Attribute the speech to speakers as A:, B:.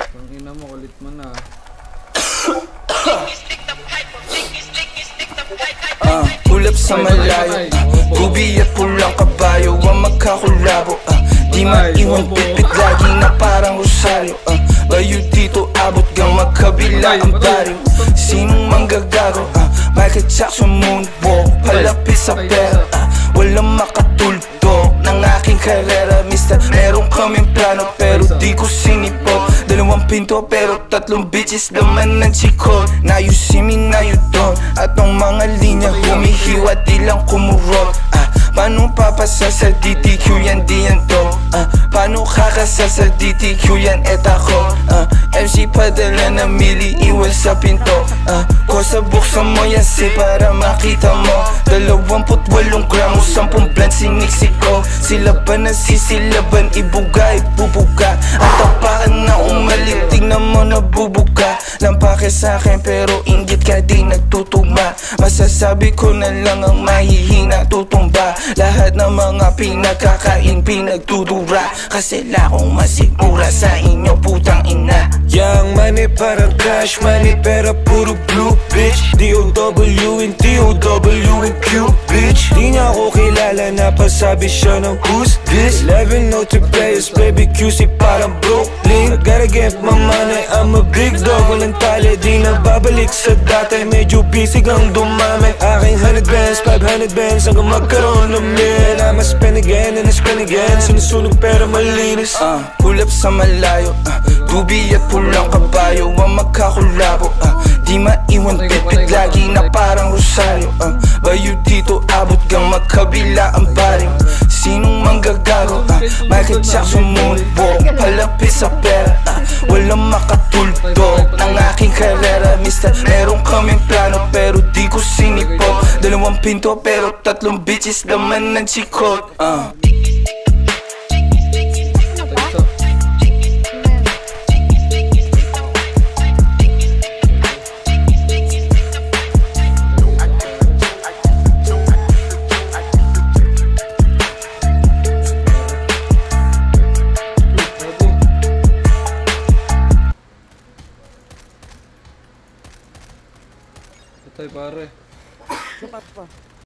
A: Tangina mo, kulit mo na.
B: Ulap sa malayo, gubi at pulang kabayo ang magkakulabo. Di maiwan bitbit lagi na parang rosaryo. Layo dito abot gang magkabila ang baryo. Sinong manggagago? Michael Jackson moonwalk, palapit sa pera. Walang makatuldo ng aking karera, mister. Meron kaming plano pero di ko sinipot. Dalawang pinto pero tatlong bitches laman ng chikot. Now you see me, now you don't. At ang mga linya humihiwa di lang kumurot. Paano papasa sa DTQ yan di yan to? Paano kakasa sa DTQ yan et ako? MC padala na mili iwan sa pinto. Kosa buksan mo yan si para makita mo. 28 gramo, 10 blend siniksiko. Sila ba nasisilaban, ibuga, ibubuga. Ang tapakan na umalik, tignan mo nabubuga. Lampake sa'kin pero inggit ka di nagtutugma. Masasabi ko na lang ang mahihina tutumba. Lahat ng mga pinagkakain pinagdudura. Kasi lakong masigmura sa inyo putang ina.
C: Young money parang cash money pero puro blue bitch. D-O-W and T-O-W and Q bitch. Di niya ako kilala na pasabi siya ng who's this. 11 note players baby QC parang Brooklyn. I gotta get my money, I'm a big dog. Walang tali di na babalik sa dati. Medyo busy kang dumami. Aking 100 bands, 500 bands hanggang magkaroon ng mil. I'ma spend again and I spend again. Sinusunog pero malinis.
B: Ulap sa malayo, gubi at pulang kabayo ang magkakulabo. Di maiwan bitbit lagi na parang rosaryo. Bayo dito abot gang magkabila ang baryo. Sinong manggagago? Michael Jackson moonwalk, palapit sa pera. Walang makatuldo ng aking karera, mister. Meron kaming plano pero di ko sinipot. Dalawang pinto pero tatlong bitches laman ng chikot.
A: Patay pare.
D: Dapat pa.